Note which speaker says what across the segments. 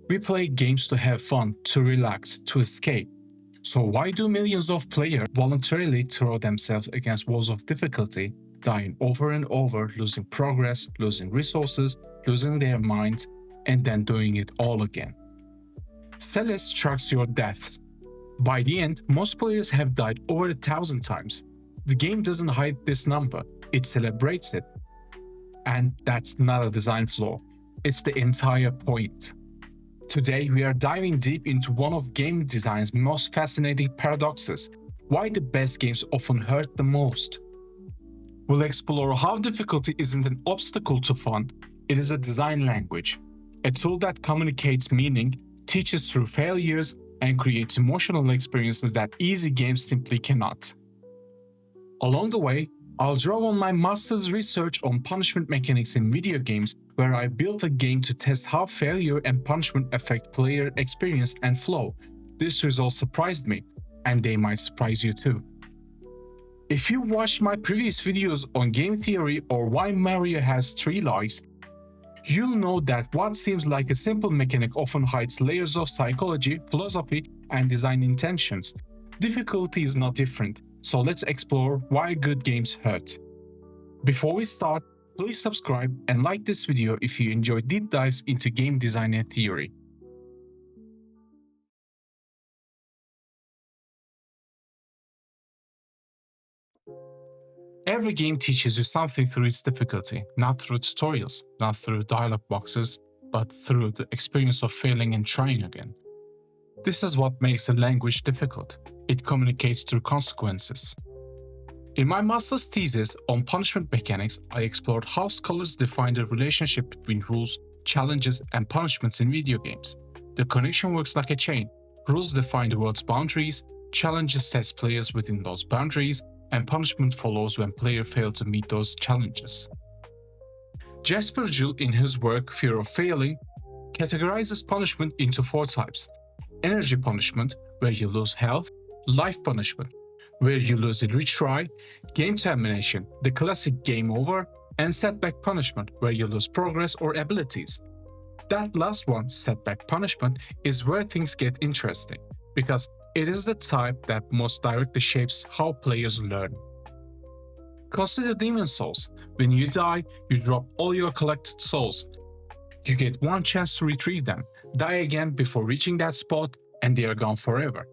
Speaker 1: We play games to have fun, to relax, to escape. So why do millions of players voluntarily throw themselves against walls of difficulty, dying over and over, losing progress, losing resources, losing their minds, and then doing it all again? Celeste tracks your deaths. By the end, most players have died over 1,000 times. The game doesn't hide this number, it celebrates it. And that's not a design flaw, it's the entire point. Today, we are diving deep into one of game design's most fascinating paradoxes: why the best games often hurt the most. We'll explore how difficulty isn't an obstacle to fun, it is a design language, a tool that communicates meaning, teaches through failures, and creates emotional experiences that easy games simply cannot. Along the way, I'll draw on my master's research on punishment mechanics in video games, where I built a game to test how failure and punishment affect player experience and flow. This result surprised me, and they might surprise you too. If you watched my previous videos on game theory or why Mario has 3 lives, you'll know that what seems like a simple mechanic often hides layers of psychology, philosophy, and design intentions. Difficulty is not different, so let's explore why good games hurt. Before we start, please subscribe and like this video if you enjoy deep dives into game design and theory. Every game teaches you something through its difficulty, not through tutorials, not through dialogue boxes, but through the experience of failing and trying again. This is what makes a language difficult. It communicates through consequences. In my master's thesis on punishment mechanics, I explored how scholars define the relationship between rules, challenges, and punishments in video games. The connection works like a chain. Rules define the world's boundaries, challenges test players within those boundaries, and punishment follows when players fail to meet those challenges. Jasper Juhl, in his work Fear of Failing, categorizes punishment into 4 types: energy punishment, where you lose health; life punishment, where you lose a retry; game termination, the classic game over; and setback punishment, where you lose progress or abilities. That last one, setback punishment, is where things get interesting, because it is the type that most directly shapes how players learn. Consider Demon Souls. When you die, you drop all your collected souls. You get one chance to retrieve them, die again before reaching that spot, and they are gone forever.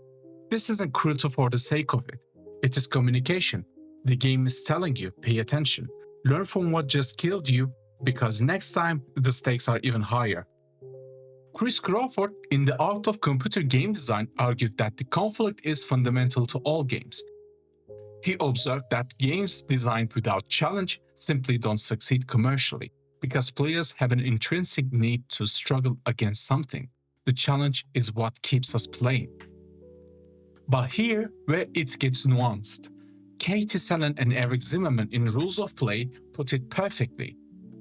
Speaker 1: This isn't cruelty for the sake of it. It is communication. The game is telling you, pay attention, learn from what just killed you, because next time the stakes are even higher. Chris Crawford, in The Art of Computer Game Design, argued that the conflict is fundamental to all games. He observed that games designed without challenge simply don't succeed commercially, because players have an intrinsic need to struggle against something. The challenge is what keeps us playing. But here, where it gets nuanced. Katie Sellen and Eric Zimmerman in Rules of Play put it perfectly.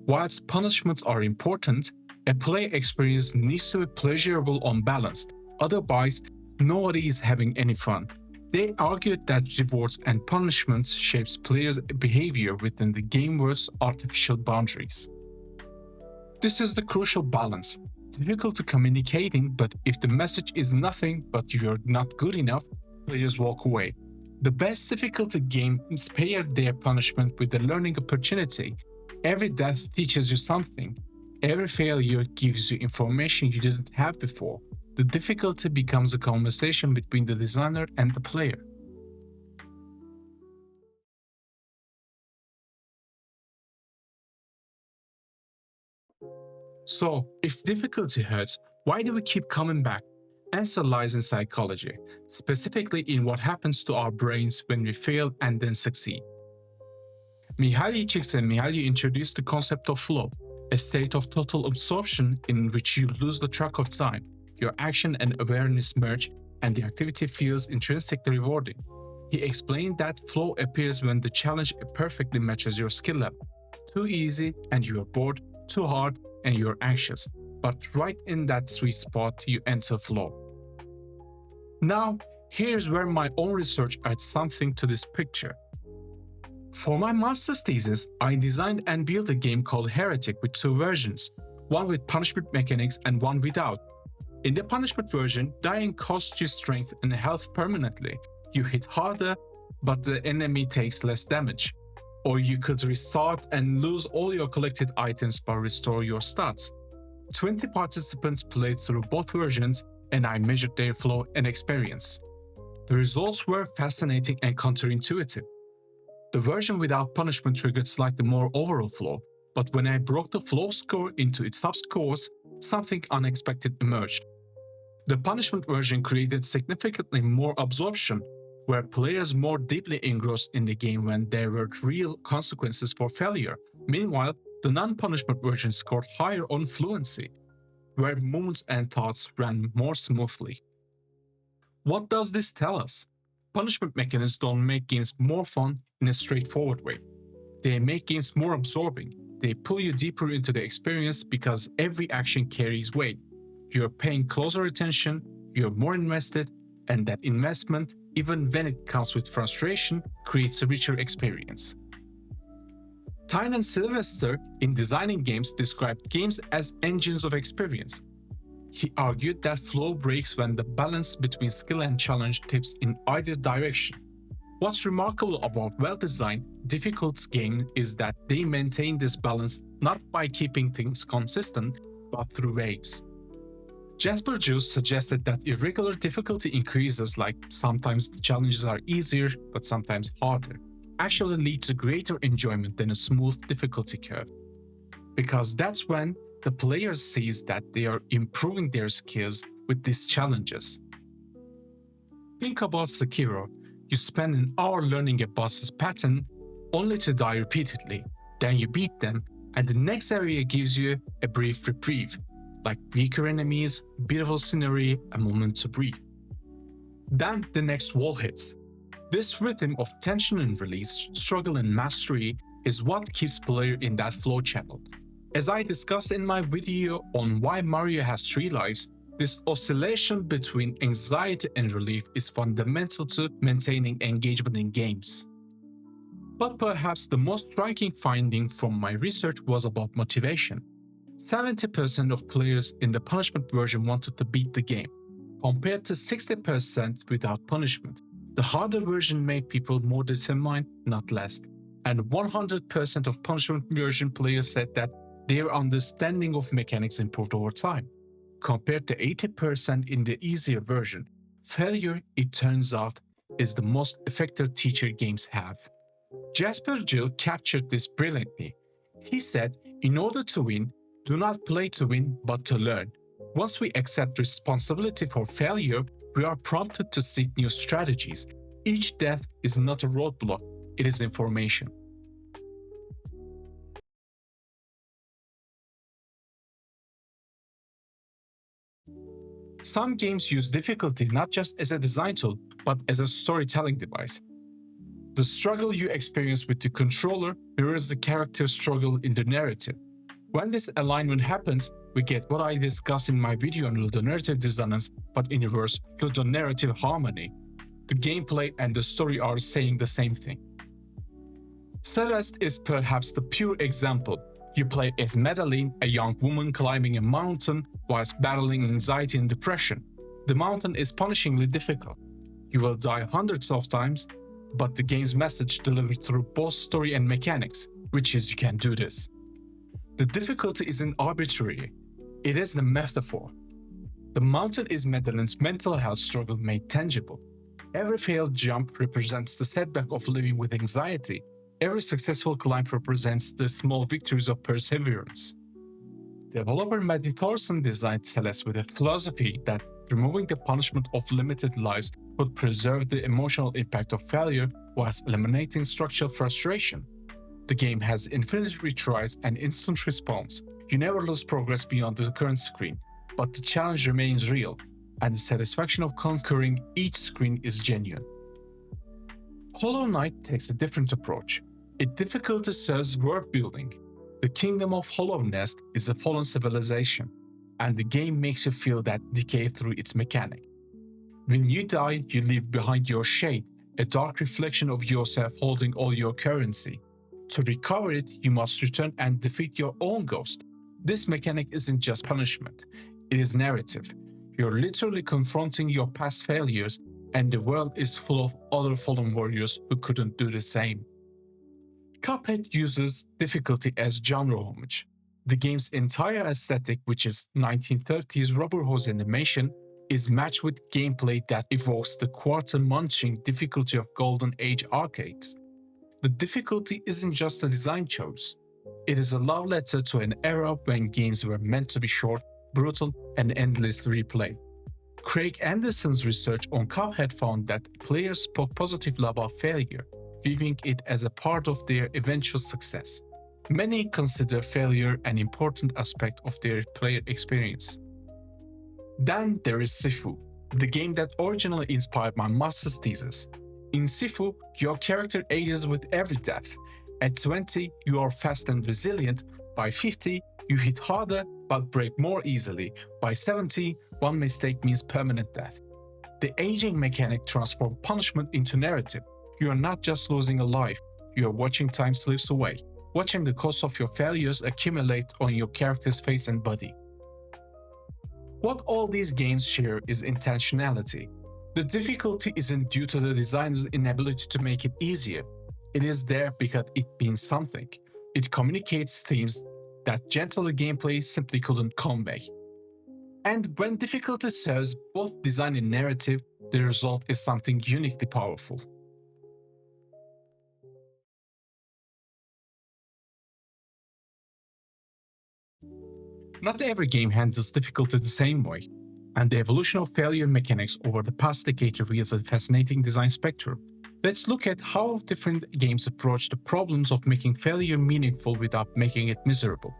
Speaker 1: Whilst punishments are important, a play experience needs to be pleasurable on balance, otherwise nobody is having any fun. They argued that rewards and punishments shapes players' behavior within the game world's artificial boundaries. This is the crucial balance. Difficult communicating, but if the message is nothing but you're not good enough, players walk away. The best difficulty games pair their punishment with a learning opportunity. Every death teaches you something. Every failure gives you information you didn't have before. The difficulty becomes a conversation between the designer and the player. So, if difficulty hurts, why do we keep coming back? Answer lies in psychology, specifically in what happens to our brains when we fail and then succeed. Mihaly Csikszentmihalyi introduced the concept of flow, a state of total absorption in which you lose the track of time, your action and awareness merge, and the activity feels intrinsically rewarding. He explained that flow appears when the challenge perfectly matches your skill level. Too easy and you are bored, too hard and you're anxious, but right in that sweet spot you enter flow. Now, here's where my own research adds something to this picture. For my master's thesis, I designed and built a game called Heretic with 2 versions, one with punishment mechanics and one without. In the punishment version, dying costs you strength and health permanently. You hit harder, but the enemy takes less damage. Or you could restart and lose all your collected items but restore your stats. 20 participants played through both versions, and I measured their flow and experience. The results were fascinating and counterintuitive. The version without punishment triggered slightly more overall flow, but when I broke the flow score into its subscores, something unexpected emerged. The punishment version created significantly more absorption, where players more deeply engrossed in the game when there were real consequences for failure. Meanwhile, the non-punishment version scored higher on fluency, where movements and thoughts ran more smoothly. What does this tell us? Punishment mechanisms don't make games more fun in a straightforward way. They make games more absorbing. They pull you deeper into the experience because every action carries weight. You're paying closer attention, you're more invested, and that investment, even when it comes with frustration, creates a richer experience. Tyne and Sylvester, in designing games, described games as engines of experience. He argued that flow breaks when the balance between skill and challenge tips in either direction. What's remarkable about well-designed, difficult games is that they maintain this balance not by keeping things consistent, but through waves. Jasper Juice suggested that irregular difficulty increases, like sometimes the challenges are easier but sometimes harder, actually lead to greater enjoyment than a smooth difficulty curve. Because that's when the player sees that they are improving their skills with these challenges. Think about Sekiro. You spend an hour learning a boss's pattern only to die repeatedly. Then you beat them, and the next area gives you a brief reprieve, like weaker enemies, beautiful scenery, a moment to breathe. Then the next wall hits. This rhythm of tension and release, struggle and mastery is what keeps player in that flow channel. As I discussed in my video on why Mario has 3 lives, this oscillation between anxiety and relief is fundamental to maintaining engagement in games. But perhaps the most striking finding from my research was about motivation. 70% of players in the punishment version wanted to beat the game, compared to 60% without punishment. The harder version made people more determined, not less. And 100% of punishment version players said that their understanding of mechanics improved over time. Compared to 80% in the easier version, failure, it turns out, is the most effective teacher games have. Jasper Jill captured this brilliantly. He said, in order to win, do not play to win, but to learn. Once we accept responsibility for failure, we are prompted to seek new strategies. Each death is not a roadblock, it is information. Some games use difficulty not just as a design tool, but as a storytelling device. The struggle you experience with the controller mirrors the character's struggle in the narrative. When this alignment happens, we get what I discussed in my video on ludonarrative dissonance, but in reverse, ludonarrative harmony. The gameplay and the story are saying the same thing. Celeste is perhaps the pure example. You play as Madeline, a young woman climbing a mountain whilst battling anxiety and depression. The mountain is punishingly difficult. You will die hundreds of times, but the game's message delivered through both story and mechanics, which is you can do this. The difficulty isn't arbitrary, it is the metaphor. The mountain is Madeline's mental health struggle made tangible. Every failed jump represents the setback of living with anxiety. Every successful climb represents the small victories of perseverance. Developer Matty Thorson designed Celeste with a philosophy that removing the punishment of limited lives would preserve the emotional impact of failure whilst eliminating structural frustration. The game has infinite retries and instant response. You never lose progress beyond the current screen, but the challenge remains real, and the satisfaction of conquering each screen is genuine. Hollow Knight takes a different approach. Its difficulty serves world building. The Kingdom of Hollow Nest is a fallen civilization, and the game makes you feel that decay through its mechanic. When you die, you leave behind your shade, a dark reflection of yourself holding all your currency. To recover it, you must return and defeat your own ghost. This mechanic isn't just punishment, it is narrative. You're literally confronting your past failures, and the world is full of other fallen warriors who couldn't do the same. Cuphead uses difficulty as genre homage. The game's entire aesthetic, which is 1930s rubber hose animation, is matched with gameplay that evokes the quarter-munching difficulty of Golden Age arcades. The difficulty isn't just a design choice. It is a love letter to an era when games were meant to be short, brutal, and endlessly replayed. Craig Anderson's research on Cuphead found that players spoke positively about failure, viewing it as a part of their eventual success. Many consider failure an important aspect of their player experience. Then there is Sifu, the game that originally inspired my master's thesis. In Sifu, your character ages with every death. At 20, you are fast and resilient. By 50, you hit harder but break more easily. By 70, one mistake means permanent death. The aging mechanic transforms punishment into narrative. You are not just losing a life, you are watching time slips away, watching the cost of your failures accumulate on your character's face and body. What all these games share is intentionality. The difficulty isn't due to the designer's inability to make it easier. It is there because it means something. It communicates themes that gentler gameplay simply couldn't convey. And when difficulty serves both design and narrative, the result is something uniquely powerful. Not every game handles difficulty the same way, and the evolution of failure mechanics over the past decade reveals a fascinating design spectrum. Let's look at how different games approach the problems of making failure meaningful without making it miserable.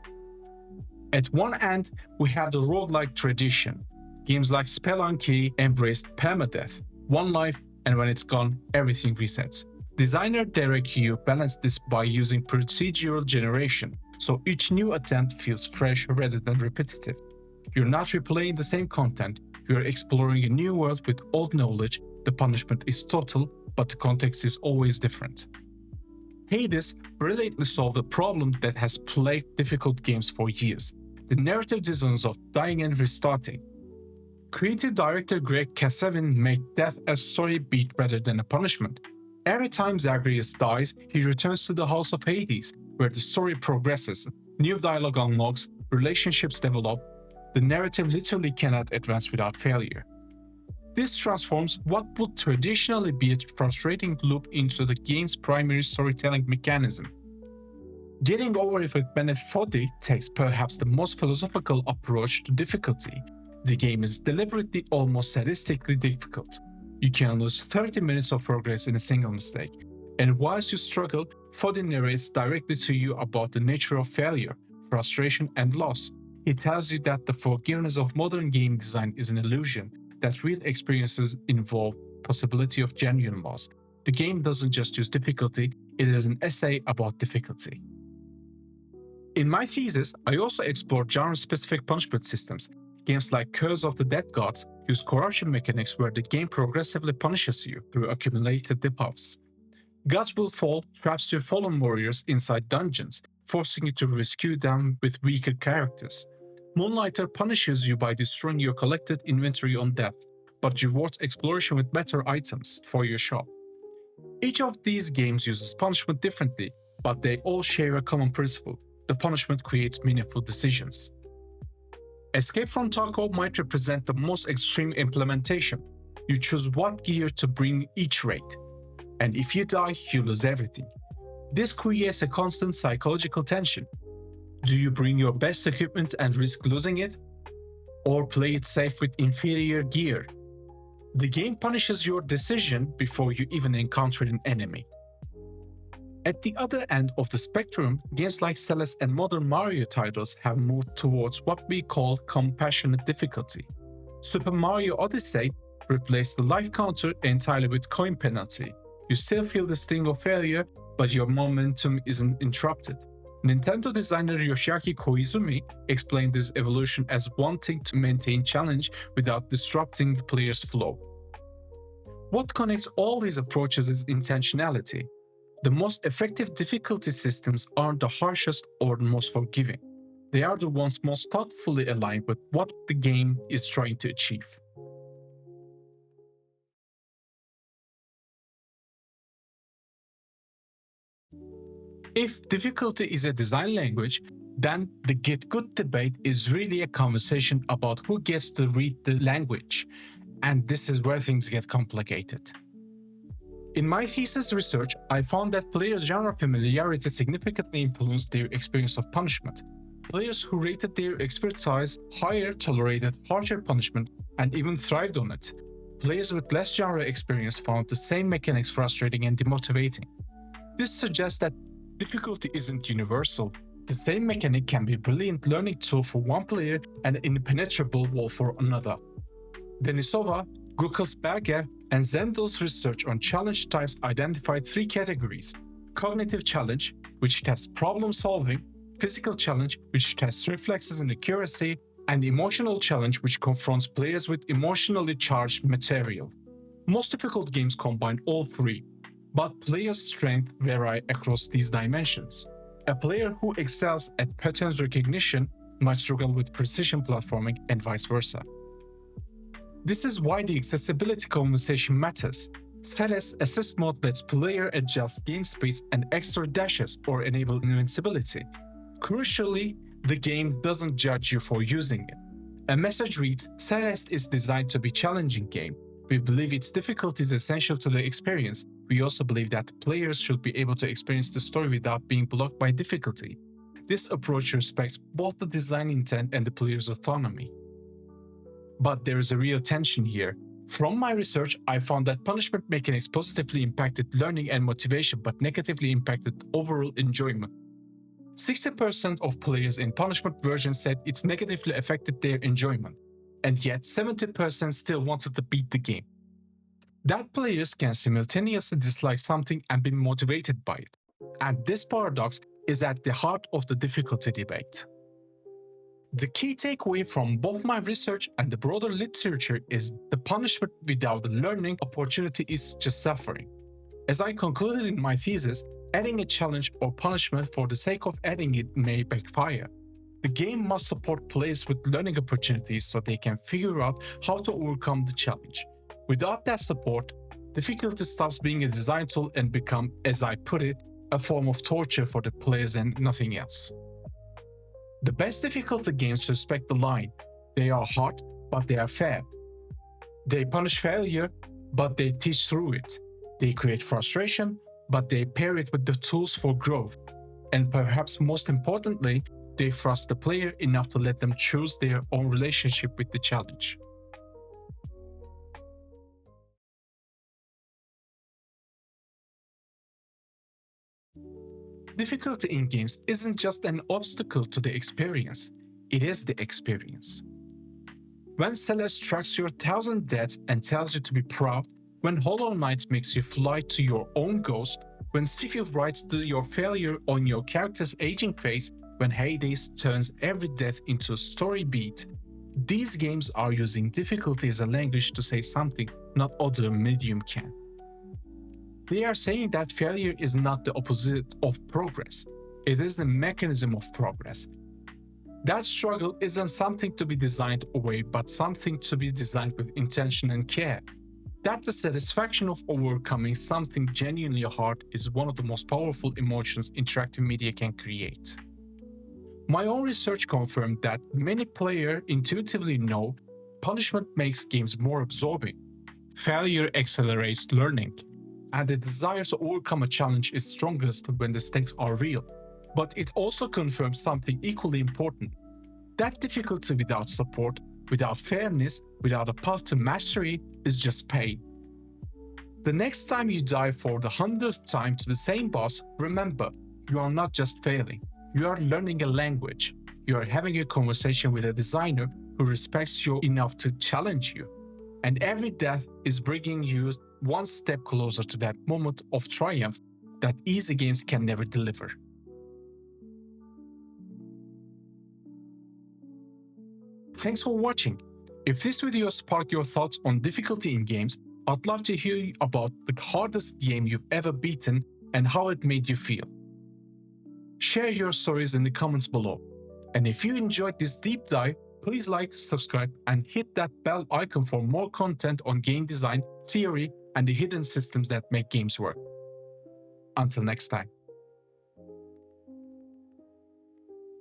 Speaker 1: At one end, we have the roguelike tradition. Games like Spelunky embraced permadeath, one life, and when it's gone, everything resets. Designer Derek Yu balanced this by using procedural generation, so each new attempt feels fresh rather than repetitive. You're not replaying the same content, you're exploring a new world with old knowledge. The punishment is total, but the context is always different. Hades brilliantly solved a problem that has plagued difficult games for years: the narrative dissonance of dying and restarting. Creative director Greg Kasavin made death a story beat rather than a punishment. Every time Zagreus dies, he returns to the House of Hades, where the story progresses, new dialogue unlocks, relationships develop. The narrative literally cannot advance without failure. This transforms what would traditionally be a frustrating loop into the game's primary storytelling mechanism. Getting over it with Benefodi takes perhaps the most philosophical approach to difficulty. The game is deliberately almost sadistically difficult. You can lose 30 minutes of progress in a single mistake, and whilst you struggle, Fodi narrates directly to you about the nature of failure, frustration, and loss. He tells you that the forgiveness of modern game design is an illusion, that real experiences involve possibility of genuine loss. The game doesn't just use difficulty, it is an essay about difficulty. In my thesis, I also explored genre-specific punishment systems. Games like Curse of the Dead Gods use corruption mechanics where the game progressively punishes you through accumulated debuffs. Gods Will Fall traps your fallen warriors inside dungeons, forcing you to rescue them with weaker characters. Moonlighter punishes you by destroying your collected inventory on death, but rewards exploration with better items for your shop. Each of these games uses punishment differently, but they all share a common principle: the punishment creates meaningful decisions. Escape from Tarkov might represent the most extreme implementation. You choose what gear to bring each raid, and if you die, you lose everything. This creates a constant psychological tension. Do you bring your best equipment and risk losing it? Or play it safe with inferior gear? The game punishes your decision before you even encounter an enemy. At the other end of the spectrum, games like Celeste and modern Mario titles have moved towards what we call compassionate difficulty. Super Mario Odyssey replaced the life counter entirely with coin penalty. You still feel the sting of failure, but your momentum isn't interrupted. Nintendo designer Yoshiaki Koizumi explained this evolution as wanting to maintain challenge without disrupting the player's flow. What connects all these approaches is intentionality. The most effective difficulty systems aren't the harshest or the most forgiving. They are the ones most thoughtfully aligned with what the game is trying to achieve. If difficulty is a design language, then the get good debate is really a conversation about who gets to read the language. And this is where things get complicated. In my thesis research, I found that players' genre familiarity significantly influenced their experience of punishment. Players who rated their expertise higher tolerated harsher punishment and even thrived on it. Players with less genre experience found the same mechanics frustrating and demotivating. This suggests that difficulty isn't universal. The same mechanic can be a brilliant learning tool for one player and an impenetrable wall for another. Denisova, Gukelsberger, and Zendel's research on challenge types identified three categories: cognitive challenge, which tests problem solving, physical challenge, which tests reflexes and accuracy, and emotional challenge, which confronts players with emotionally charged material. Most difficult games combine all three, but players' strengths vary across these dimensions. A player who excels at pattern recognition might struggle with precision platforming and vice versa. This is why the accessibility conversation matters. Celeste assist mode lets player adjust game speeds and extra dashes or enable invincibility. Crucially, the game doesn't judge you for using it. A message reads, Celeste is designed to be a challenging game. We believe its difficulty is essential to the experience. We also believe that players should be able to experience the story without being blocked by difficulty. This approach respects both the design intent and the player's autonomy. But there is a real tension here. From my research, I found that punishment mechanics positively impacted learning and motivation but negatively impacted overall enjoyment. 60% of players in punishment version said it's negatively affected their enjoyment, and yet 70% still wanted to beat the game. That players can simultaneously dislike something and be motivated by it. And this paradox is at the heart of the difficulty debate. The key takeaway from both my research and the broader literature is the punishment without the learning opportunity is just suffering. As I concluded in my thesis, adding a challenge or punishment for the sake of adding it may backfire. The game must support players with learning opportunities so they can figure out how to overcome the challenge. Without that support, difficulty stops being a design tool and becomes, as I put it, a form of torture for the players and nothing else. The best difficulty games respect the line. They are hard, but they are fair. They punish failure, but they teach through it. They create frustration, but they pair it with the tools for growth. And perhaps most importantly, they trust the player enough to let them choose their own relationship with the challenge. Difficulty in games isn't just an obstacle to the experience, it is the experience. When Celeste tracks your 1,000 deaths and tells you to be proud, when Hollow Knight makes you fly to your own ghost, when Sifu writes to your failure on your character's aging face, when Hades turns every death into a story beat, these games are using difficulty as a language to say something not other medium can. They are saying that failure is not the opposite of progress. It is the mechanism of progress. That struggle isn't something to be designed away, but something to be designed with intention and care. That the satisfaction of overcoming something genuinely hard is one of the most powerful emotions interactive media can create. My own research confirmed that many players intuitively know punishment makes games more absorbing. Failure accelerates learning. And the desire to overcome a challenge is strongest when the stakes are real. But it also confirms something equally important. That difficulty without support, without fairness, without a path to mastery is just pain. The next time you die for the 100th time to the same boss, remember, you are not just failing. You are learning a language. You are having a conversation with a designer who respects you enough to challenge you. And every death is bringing you one step closer to that moment of triumph that easy games can never deliver. Thanks for watching. If this video sparked your thoughts on difficulty in games, I'd love to hear about the hardest game you've ever beaten and how it made you feel. Share your stories in the comments below. And if you enjoyed this deep dive, please like, subscribe, and hit that bell icon for more content on game design, theory, and the hidden systems that make games work. Until next time.